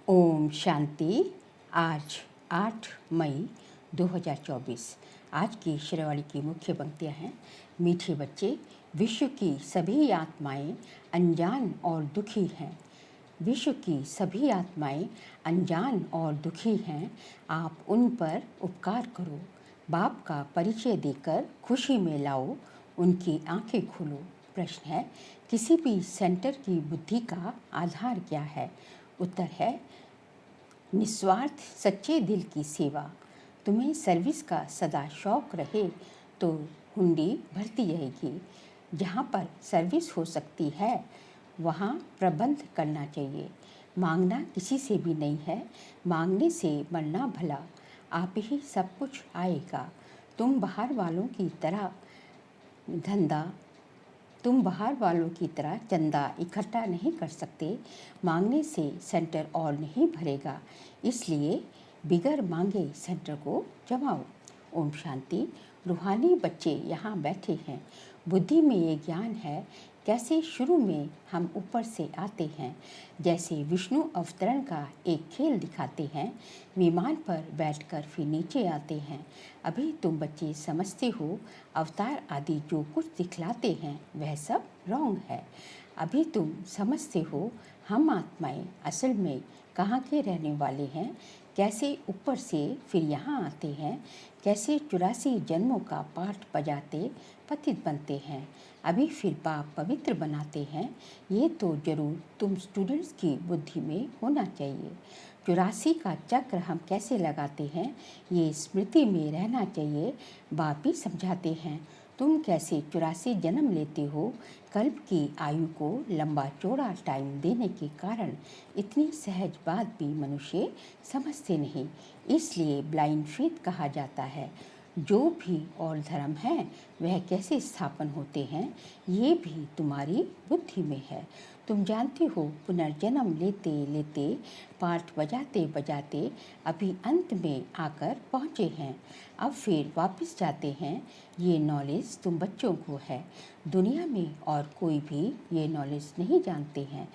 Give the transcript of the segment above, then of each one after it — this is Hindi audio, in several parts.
ओम शांति। आज 8 मई 2024। आज की शेरवाणी की मुख्य पंक्तियाँ हैं। मीठे बच्चे, विश्व की सभी आत्माएं अनजान और दुखी हैं। विश्व की सभी आत्माएं अनजान और दुखी हैं। आप उन पर उपकार करो। बाप का परिचय देकर खुशी में लाओ, उनकी आंखें खोलो। प्रश्न है, किसी भी सेंटर की बुद्धि का आधार क्या है? उत्तर है, निस्वार्थ सच्चे दिल की सेवा। तुम्हें सर्विस का सदा शौक रहे तो हुंडी भरती रहेगी। जहाँ पर सर्विस हो सकती है वहाँ प्रबंध करना चाहिए। मांगना किसी से भी नहीं है, मांगने से मरना भला। आप ही सब कुछ आएगा। तुम बाहर वालों की तरह चंदा इकट्ठा नहीं कर सकते। मांगने से सेंटर और नहीं भरेगा, इसलिए बिगर मांगे सेंटर को जमाओ। ओम शांति। रूहानी बच्चे यहाँ बैठे हैं। बुद्धि में ये ज्ञान है कैसे शुरू में हम ऊपर से आते हैं। जैसे विष्णु अवतरण का एक खेल दिखाते हैं, विमान पर बैठकर फिर नीचे आते हैं। अभी तुम बच्चे समझते हो अवतार आदि जो कुछ दिखलाते हैं वह सब रॉन्ग है। अभी तुम समझते हो हम आत्माएं असल में कहाँ के रहने वाले हैं, कैसे ऊपर से फिर यहाँ आते हैं, कैसे 84 जन्मों का पाठ बजाते पतित बनते हैं, अभी फिर पाप पवित्र बनाते हैं। ये तो जरूर तुम स्टूडेंट्स की बुद्धि में होना चाहिए। 84 का चक्र हम कैसे लगाते हैं ये स्मृति में रहना चाहिए। बाप भी समझाते हैं तुम कैसे 84 जन्म लेते हो। कल्प की आयु को लंबा चौड़ा टाइम देने के कारण इतनी सहज बात भी मनुष्य समझते नहीं, इसलिए ब्लाइंड फेथ कहा जाता है। जो भी और धर्म है वह कैसे स्थापन होते हैं ये भी तुम्हारी बुद्धि में है। तुम जानते हो पुनर्जन्म लेते लेते पाठ बजाते बजाते अभी अंत में आकर पहुँचे हैं, अब फिर वापस जाते हैं। ये नॉलेज तुम बच्चों को है। दुनिया में और कोई भी ये नॉलेज नहीं जानते हैं।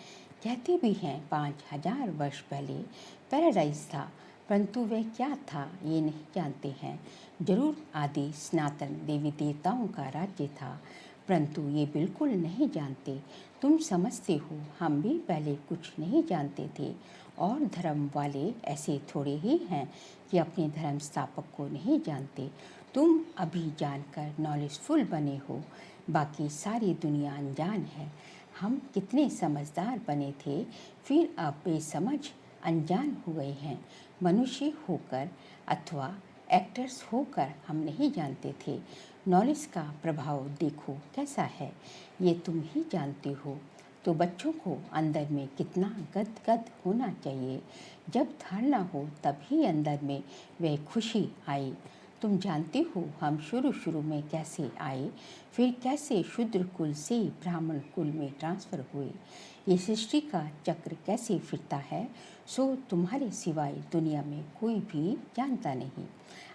कहते भी हैं 5000 वर्ष पहले पैराडाइज था, परंतु वह क्या था ये नहीं जानते हैं। जरूर आदि सनातन देवी देवताओं का राज्य था, परंतु ये बिल्कुल नहीं जानते। तुम समझते हो हम भी पहले कुछ नहीं जानते थे, और धर्म वाले ऐसे थोड़े ही हैं कि अपने धर्म स्थापक को नहीं जानते। तुम अभी जानकर नॉलेजफुल बने हो, बाकी सारी दुनिया अनजान है। हम कितने समझदार बने थे, फिर अब बेसमझ अनजान हो गए हैं। मनुष्य होकर अथवा एक्टर्स होकर हम नहीं जानते थे। नॉलेज का प्रभाव देखो कैसा है, ये तुम ही जानते हो। तो बच्चों को अंदर में कितना गदगद होना चाहिए। जब धारणा हो तभी अंदर में वह खुशी आई। तुम जानते हो हम शुरू में कैसे आए, फिर कैसे शूद्र कुल से ब्राह्मण कुल में ट्रांसफ़र हुए। ये सृष्टि का चक्र कैसे फिरता है सो तुम्हारे सिवाय दुनिया में कोई भी जानता नहीं।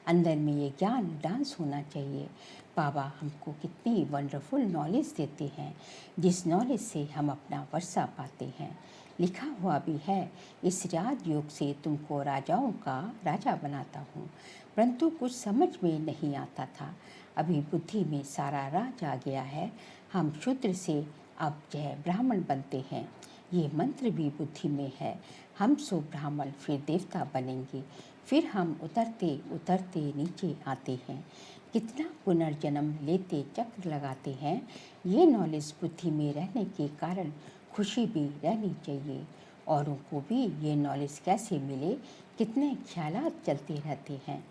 अंदर में ये ज्ञान डांस होना चाहिए। बाबा हमको कितनी वंडरफुल नॉलेज देते हैं, जिस नॉलेज से हम अपना वर्षा पाते हैं। लिखा हुआ भी है, इस राजयोग से तुमको राजाओं का राजा बनाता हूँ। परंतु कुछ समझ में नहीं आता था। अभी बुद्धि में सारा राज आ गया है। हम शूद्र से अब जय ब्राह्मण बनते हैं। ये मंत्र भी बुद्धि में है। हम सो ब्राह्मण फिर देवता बनेंगे, फिर हम उतरते उतरते नीचे आते हैं। कितना पुनर्जन्म लेते चक्र लगाते हैं। ये नॉलेज बुद्धि में रहने के कारण खुशी भी रहनी चाहिए। औरों को भी ये नॉलेज कैसे मिले, कितने ख्यालात चलते रहते हैं,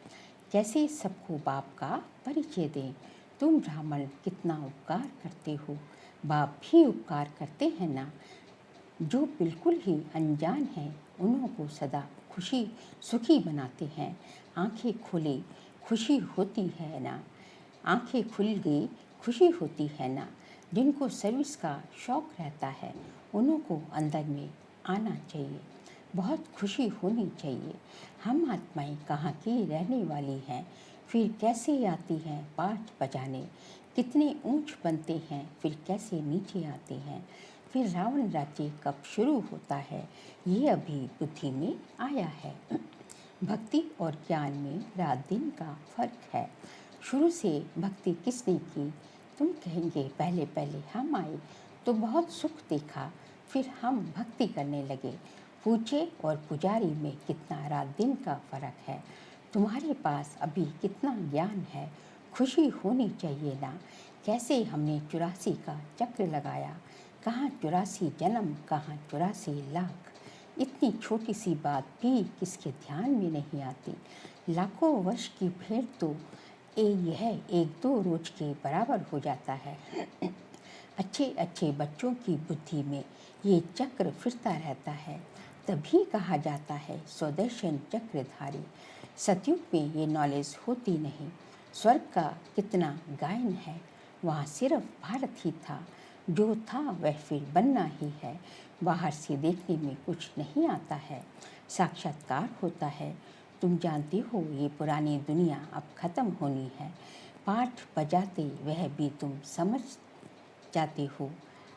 कैसे सबको बाप का परिचय दें। तुम ब्राह्मण कितना उपकार करते हो, बाप भी उपकार करते हैं ना। जो बिल्कुल ही अनजान हैं उन्हों को सदा खुशी सुखी बनाते हैं। आंखें खोले खुशी होती है ना, आंखें खुल गई खुशी होती है ना। जिनको सर्विस का शौक रहता है उन्हों को अंदर में आना चाहिए, बहुत खुशी होनी चाहिए। हम आत्माएं कहाँ की रहने वाली हैं, फिर कैसे आती हैं पाठ बजाने, कितने ऊंच बनते हैं फिर कैसे नीचे आते हैं, फिर रावण राज्य कब शुरू होता है, ये अभी बुद्धि में आया है। भक्ति और ज्ञान में रात दिन का फर्क है। शुरू से भक्ति किसने की? तुम कहेंगे पहले पहले हम आए तो बहुत सुख देखा, फिर हम भक्ति करने लगे। पूजे और पुजारी में कितना रात दिन का फर्क है। तुम्हारे पास अभी कितना ज्ञान है, खुशी होनी चाहिए ना। कैसे हमने 84 का चक्र लगाया, कहाँ 84 जन्म, कहाँ 84 लाख। इतनी छोटी सी बात भी किसके ध्यान में नहीं आती। लाखों वर्ष की भेंट तो यह एक दो रोज के बराबर हो जाता है। अच्छे अच्छे बच्चों की बुद्धि में ये चक्र फिरता रहता है, तभी कहा जाता है स्वदर्शन चक्रधारी। सतयुग में ये नॉलेज होती नहीं। स्वर्ग का कितना गायन है, वहाँ सिर्फ भारत ही था। जो था वह फिर बनना ही है। बाहर से देखने में कुछ नहीं आता है, साक्षात्कार होता है। तुम जानते हो ये पुरानी दुनिया अब खत्म होनी है। पाठ बजाते वह भी तुम समझ जाते हो।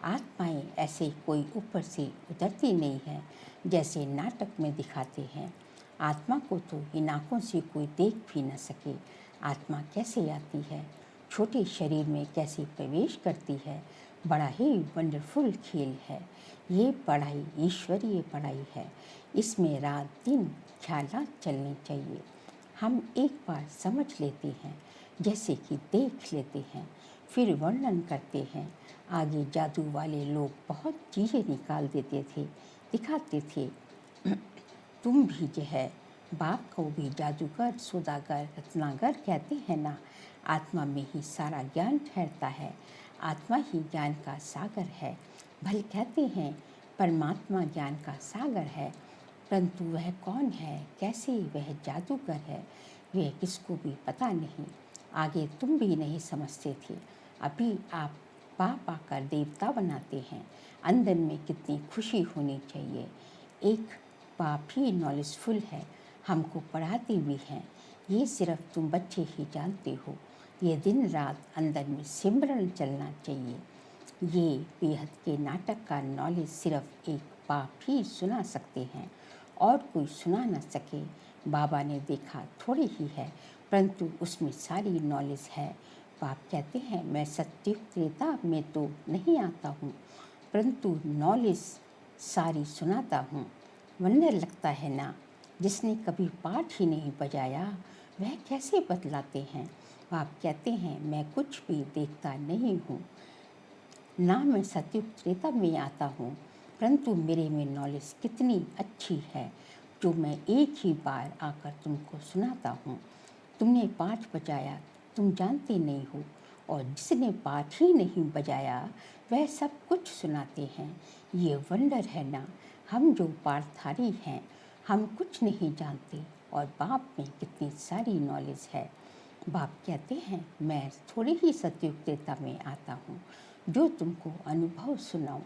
आत्माएं ऐसे कोई ऊपर से उतरती नहीं है जैसे नाटक में दिखाते हैं। आत्मा को तो इन आँखों से कोई देख भी न सके। आत्मा कैसे आती है, छोटे शरीर में कैसे प्रवेश करती है, बड़ा ही वंडरफुल खेल है। ये पढ़ाई ईश्वरीय पढ़ाई है। इसमें रात दिन ख्यालात चलने चाहिए। हम एक बार समझ लेते हैं, जैसे कि देख लेते हैं, फिर वर्णन करते हैं। आगे जादू वाले लोग बहुत चीज़ें निकाल देते थे, दिखाते थे। तुम भी जो है बाप को भी जादूगर, सौदागर, रत्नागर कहते हैं ना। आत्मा में ही सारा ज्ञान ठहरता है। आत्मा ही ज्ञान का सागर है। भले कहते हैं परमात्मा ज्ञान का सागर है, परंतु वह कौन है, कैसे वह जादूगर है, वह किसको भी पता नहीं। आगे तुम भी नहीं समझते थे, अभी आप पाप आकर देवता बनाते हैं। अंदर में कितनी खुशी होनी चाहिए। एक बाप ही नॉलेजफुल है, हमको पढ़ाते भी हैं। ये सिर्फ तुम बच्चे ही जानते हो। ये दिन रात अंदर में सिमरन चलना चाहिए। ये बेहद के नाटक का नॉलेज सिर्फ एक बाप ही सुना सकते हैं, और कोई सुना न सके। बाबा ने देखा थोड़ी ही है, परंतु उसमें सारी नॉलेज है। बाप कहते हैं मैं सत्युग त्रेता में तो नहीं आता हूँ, परंतु नॉलेज सारी सुनाता हूँ। वंडर लगता है ना, जिसने कभी पाठ ही नहीं बजाया वह कैसे बतलाते हैं। बाप कहते हैं मैं कुछ भी देखता नहीं हूँ, ना मैं सत्युग त्रेता में आता हूँ, परंतु मेरे में नॉलेज कितनी अच्छी है जो मैं एक ही बार आकर तुमको सुनाता हूँ। तुमने पाठ बजाया, तुम जानते नहीं हो, और जिसने पाठ ही नहीं बजाया वह सब कुछ सुनाते हैं। ये वंडर है ना। हम जो पाठधारी हैं, हम कुछ नहीं जानते, और बाप में कितनी सारी नॉलेज है। बाप कहते हैं मैं थोड़ी ही सतयुग त्रेता में आता हूँ, जो तुमको अनुभव सुनाऊं।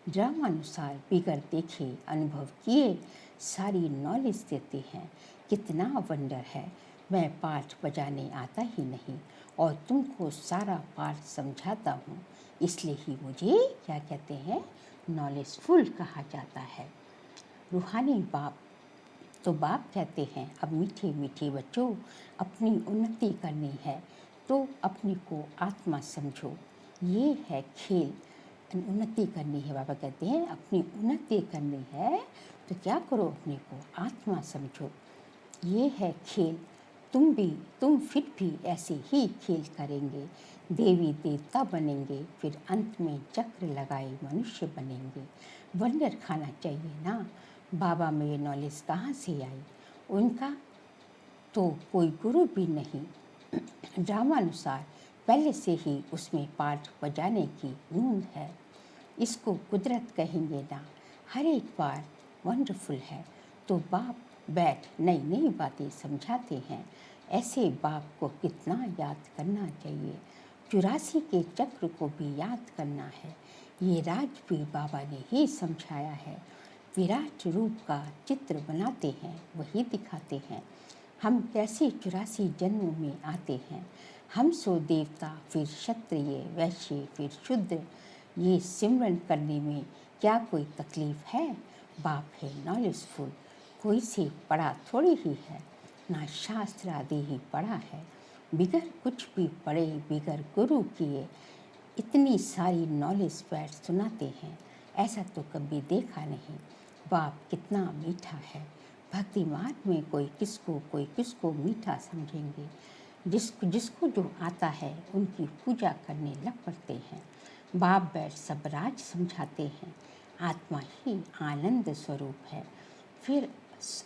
ड्रामानुसार बिगर देखे अनुभव किए सारी नॉलेज देते हैं। कितना वंडर है। मैं पाठ बजाने आता ही नहीं, और तुमको सारा पाठ समझाता हूँ। इसलिए ही मुझे क्या कहते हैं, नॉलेजफुल कहा जाता है। रूहानी बाप तो बाप कहते हैं अब मीठे मीठे बच्चों, अपनी उन्नति करनी है तो अपने को आत्मा समझो। ये है खेल, उन्नति करनी है। बाबा कहते हैं अपनी उन्नति करनी है तो क्या करो, अपने को आत्मा समझो। ये है खेल। तुम फिर भी ऐसे ही खेल करेंगे, देवी देवता बनेंगे, फिर अंत में चक्र लगाए मनुष्य बनेंगे। वंडर खाना चाहिए ना। बाबा में ये नॉलेज कहाँ से आई? उनका तो कोई गुरु भी नहीं। ड्रामानुसार पहले से ही उसमें पाठ बजाने की नून है। इसको कुदरत कहेंगे ना। हर एक बार वंडरफुल है। तो बाप बैठ नई नई बातें समझाते हैं। ऐसे बाप को कितना याद करना चाहिए। 84 के चक्र को भी याद करना है। ये राज भी बाबा ने ही समझाया है। विराट रूप का चित्र बनाते हैं, वही दिखाते हैं। हम कैसे 84 जन्मों में आते हैं। हम सो देवता, फिर क्षत्रिय, वैश्य, फिर शूद्र, ये सिमरन करने में क्या कोई तकलीफ है? बाप है नॉलेजफुल, कोई से पढ़ा थोड़ी ही है, ना शास्त्र आदि ही पढ़ा है। बिगर कुछ भी पढ़े, बिगर गुरु किए इतनी सारी नॉलेज बैठ सुनाते हैं, ऐसा तो कभी देखा नहीं। बाप कितना मीठा है, भक्ति मार्ग में कोई किसको मीठा समझेंगे। जिसको जिसको जो आता है उनकी पूजा करने लग पड़ते हैं। बाप बैठ सब राज समझाते हैं, आत्मा ही आनंद स्वरूप है। फिर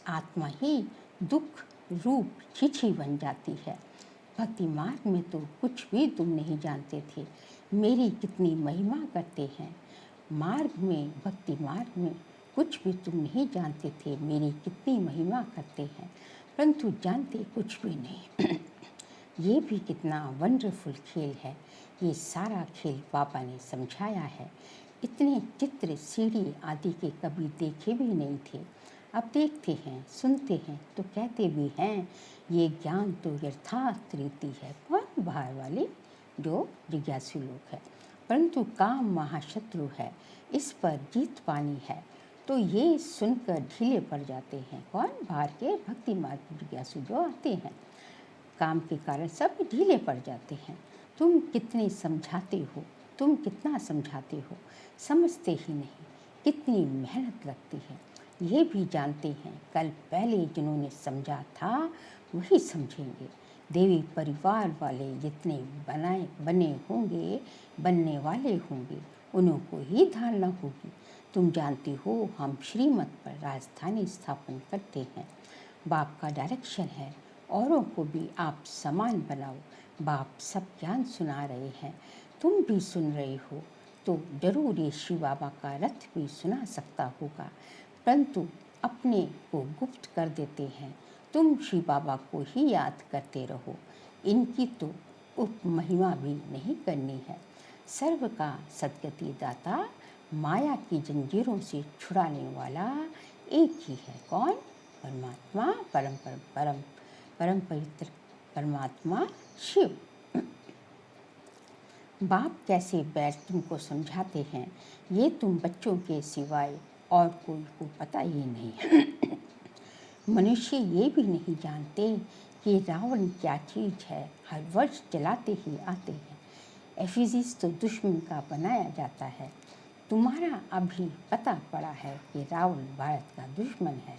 आत्मा ही दुख रूप खिची बन जाती है। भक्ति मार्ग में तो कुछ भी तुम नहीं जानते थे, मेरी कितनी महिमा करते हैं। मार्ग में, भक्ति मार्ग में कुछ भी तुम नहीं जानते थे, मेरी कितनी महिमा करते हैं, परंतु जानते कुछ भी नहीं। ये भी कितना वंडरफुल खेल है। ये सारा खेल पापा ने समझाया है। इतने चित्र सीढ़ी आदि के कभी देखे भी नहीं थे, अब देखते हैं, सुनते हैं तो कहते भी हैं ये ज्ञान तो यथार्थ रीति है। कौन? बाहर वाले जो जिज्ञासु लोग हैं। परंतु काम महाशत्रु है, इस पर जीत पानी है। तो ये सुनकर ढीले पड़ जाते हैं। कौन? बाहर के भक्ति मार्ग जिज्ञासु जो आते हैं, काम के कारण सब ढीले पड़ जाते हैं। तुम कितने समझाते हो, तुम कितना समझाते हो, समझते ही नहीं। कितनी मेहनत लगती है, ये भी जानते हैं। कल पहले जिन्होंने समझा था वही समझेंगे। देवी परिवार वाले जितने बने होंगे, बनने वाले होंगे, उन्हों को ही धारणा होगी। तुम जानती हो हम श्रीमत पर राजधानी स्थापन करते हैं। बाप का डायरेक्शन है, औरों को भी आप समान बनाओ। बाप सब ज्ञान सुना रहे हैं, तुम भी सुन रहे हो, तो जरूर ये शिव बाबा का रथ भी सुना सकता होगा, परंतु अपने को गुप्त कर देते हैं। तुम शिव बाबा को ही याद करते रहो, इनकी तो उपमहिमा भी नहीं करनी है। सर्व का सद्गति दाता, माया की जंजीरों से छुड़ाने वाला एक ही है। कौन? परमात्मा, परम पवित्र परमात्मा शिव। बाप कैसे बैठ तुमको समझाते हैं, ये तुम बच्चों के सिवाय और कोई को पता ही नहीं। मनुष्य ये भी नहीं जानते कि रावण क्या चीज़ है, हर वर्ष जलाते ही आते हैं। एफिजिस तो दुश्मन का बनाया जाता है। तुम्हारा अभी पता पड़ा है कि रावण भारत का दुश्मन है,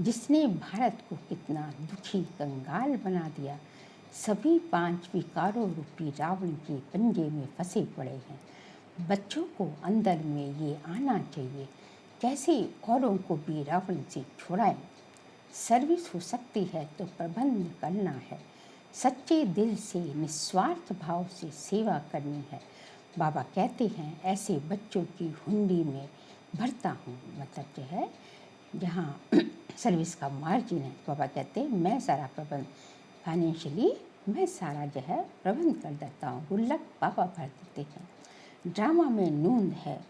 जिसने भारत को कितना दुखी कंगाल बना दिया। सभी 5 विकारों रूपी रावण के पंजे में फंसे पड़े हैं। बच्चों को अंदर में ये आना चाहिए, कैसे औरों को भी रावण से छुड़ाएं। सर्विस हो सकती है तो प्रबंध करना है, सच्चे दिल से निस्वार्थ भाव से सेवा करनी है। बाबा कहते हैं ऐसे बच्चों की हुंडी में भरता हूँ, मतलब जो है जहाँ सर्विस का मार्जिन है, बाबा कहते हैं मैं सारा प्रबंध फाइनेंशियली मैं सारा जो है प्रबंध कर देता हूँ, गुल्लक बाबा भर देते हैं। ड्रामा में नूंद है,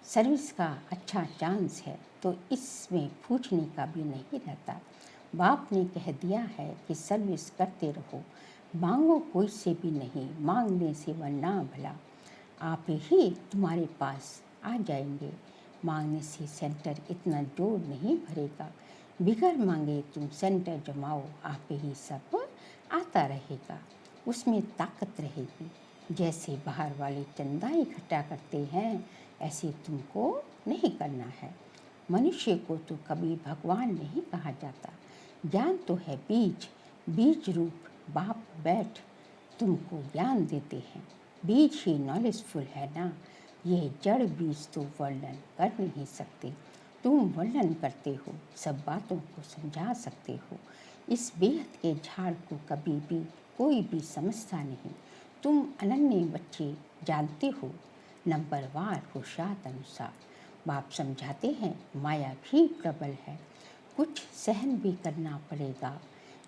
सर्विस का अच्छा चांस है, तो इसमें पूछने का भी नहीं रहता। बाप ने कह दिया है कि सर्विस करते रहो, मांगो कोई से भी नहीं, मांगने से वरना भला आप ही तुम्हारे पास आ जाएंगे। मांगने से सेंटर इतना जोर नहीं भरेगा, बिगर मांगे तुम सेंटर जमाओ, आप ही सब आता रहेगा, उसमें ताकत रहेगी। जैसे बाहर वाले चंदा इकट्ठा करते हैं, ऐसे तुमको नहीं करना है। मनुष्य को तो कभी भगवान नहीं कहा जाता। ज्ञान तो है बीज, बीज रूप बाप बैठ तुमको ज्ञान देते हैं। बीज ही नॉलेजफुल है ना, ये जड़ बीज तो वर्णन कर नहीं सकते। तुम वर्णन करते हो, सब बातों को समझा सकते हो। इस बेहद के झाड़ को कभी भी कोई भी समझता नहीं। तुम अनन्य बच्चे जानते हो, नंबरवार होशात अनुसार। बाप समझाते हैं माया भी प्रबल है, कुछ सहन भी करना पड़ेगा।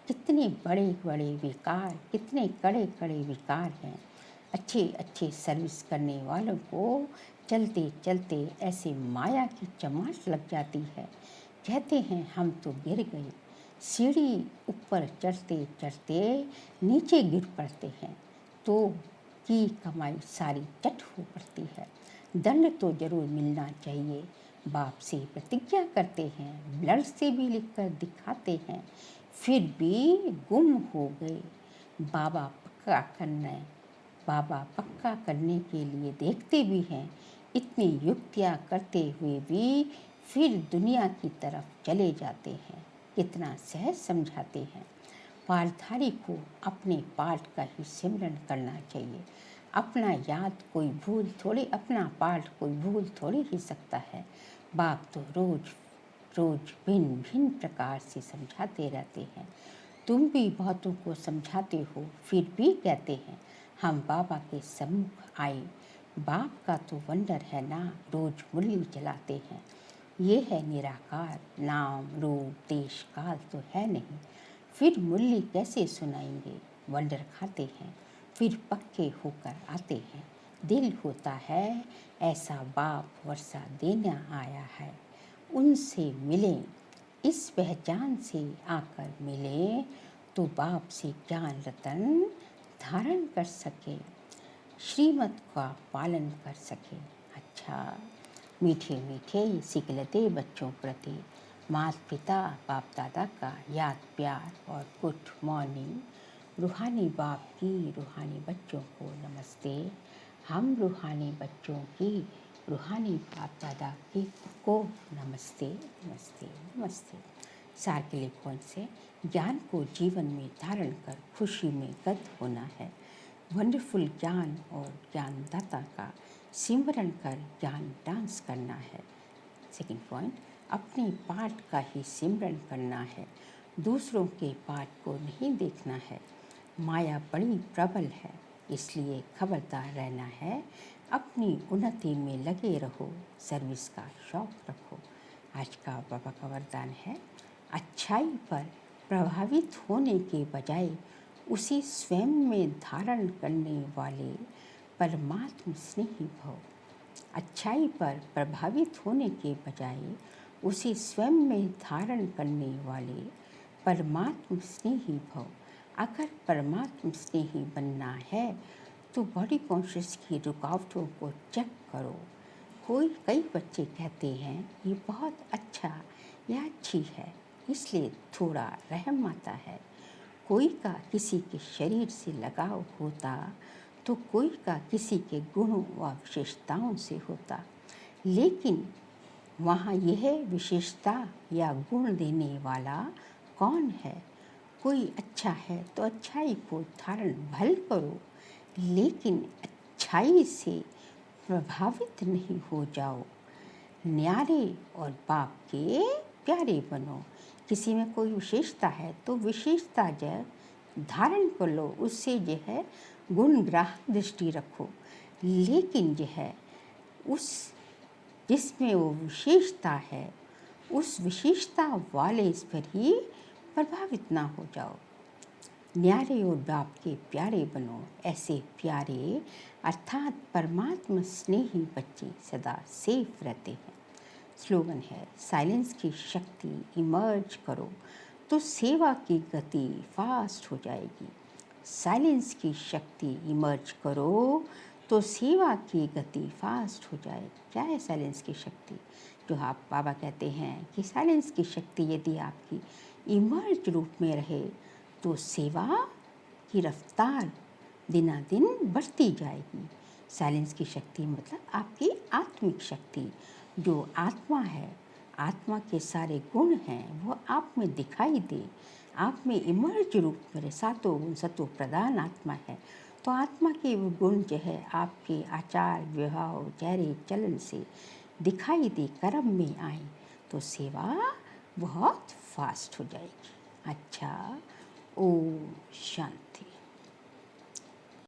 कितने बड़े बड़े विकार, कितने कड़े कड़े विकार हैं। अच्छे अच्छे सर्विस करने वालों को चलते चलते ऐसे माया की चमाट लग जाती है, कहते हैं हम तो गिर गए। सीढ़ी ऊपर चढ़ते चढ़ते नीचे गिर पड़ते हैं, तो की कमाई सारी चट हो पड़ती है। दंड तो जरूर मिलना चाहिए। बाप से प्रतिज्ञा करते हैं, ब्लड से भी लिखकर दिखाते हैं, फिर भी गुम हो गए। बाबा पक्का करना बाबा पक्का करने के लिए देखते भी हैं, इतनी युक्तियाँ करते हुए भी फिर दुनिया की तरफ चले जाते हैं। कितना सहज समझाते हैं। पाठधारी को अपने पाठ का ही सिमरन करना चाहिए। अपना पाठ कोई भूल थोड़ी ही सकता है। बाप तो रोज रोज भिन्न भिन्न प्रकार से समझाते रहते हैं। तुम भी बहुतों को समझाते हो, फिर भी कहते हैं हम बाबा के सम्मुख आए। बाप का तो वंडर है ना, रोज मुरली चलाते हैं। ये है निराकार, नाम रूप देश काल तो है नहीं, फिर मुरली कैसे सुनाएंगे। वंडर खाते हैं, फिर पक्के होकर आते हैं। दिल होता है ऐसा बाप वर्षा देना आया है। उनसे मिलें, इस पहचान से आकर मिलें, तो बाप से ज्ञान रतन धारण कर सके, श्रीमत का पालन कर सके। अच्छा, मीठे मीठे सिकलते बच्चों प्रति माता पिता बाप दादा का याद प्यार और गुड मॉर्निंग। रूहानी बाप की रूहानी बच्चों को नमस्ते। हम रूहानी बच्चों की रूहानी बाप दादा की को नमस्ते नमस्ते नमस्ते। सार के लिए कौन से ज्ञान को जीवन में धारण कर खुशी में गद होना है। वंडरफुल ज्ञान और ज्ञानदाता का सिमरन कर ज्ञान डांस करना है। सेकंड पॉइंट, अपने पाठ का ही सिमरन करना है, दूसरों के पाठ को नहीं देखना है। माया बड़ी प्रबल है, इसलिए खबरदार रहना है। अपनी उन्नति में लगे रहो, सर्विस का शौक रखो। आज का बाबा का वरदान है, अच्छाई पर प्रभावित होने के बजाय उसे स्वयं में धारण करने वाले परमात्म स्नेही भव। अच्छाई पर प्रभावित होने के बजाय उसे स्वयं में धारण करने वाले परमात्म स्नेही भव। अगर परमात्म स्नेही बनना है तो बॉडी कॉन्शियस की रुकावटों को चेक करो। कई बच्चे कहते हैं ये बहुत अच्छा या अच्छी है, इसलिए थोड़ा रहम आता है। कोई का किसी के शरीर से लगाव होता तो कोई का किसी के गुणों व विशेषताओं से होता, लेकिन वहाँ यह विशेषता या गुण देने वाला कौन है। कोई अच्छा है तो अच्छाई को धारण भल करो, लेकिन अच्छाई से प्रभावित नहीं हो जाओ। न्यारे और बाप के प्यारे बनो। किसी में कोई विशेषता है तो विशेषता जो धारण कर लो, उससे जो है गुणग्राह दृष्टि रखो, लेकिन जो है उस जिसमें वो विशेषता है उस विशेषता वाले इस पर ही प्रभावित ना हो जाओ। न्यारे और बाप के प्यारे बनो। ऐसे प्यारे अर्थात परमात्मा स्नेही बच्चे सदा सेफ रहते हैं। स्लोगन है, साइलेंस की शक्ति इमर्ज करो तो सेवा की गति फास्ट हो जाएगी। साइलेंस की शक्ति इमर्ज करो तो सेवा की गति फास्ट हो जाएगी। क्या है साइलेंस की शक्ति? जो आप बाबा कहते हैं कि साइलेंस की शक्ति यदि आपकी इमर्ज रूप में रहे तो सेवा की रफ्तार दिनादिन बढ़ती जाएगी। साइलेंस की शक्ति मतलब आपकी आत्मिक शक्ति, जो आत्मा है, आत्मा के सारे गुण हैं वो आप में दिखाई दे। आप में इमर्ज रूप में सातों गुण सतो प्रधान आत्मा है, तो आत्मा के वो गुण जो है आपके आचार व्यवहार चेहरे चलन से दिखाई दे, कर्म में आए, तो सेवा बहुत फास्ट हो जाएगी। अच्छा, ओम शांति।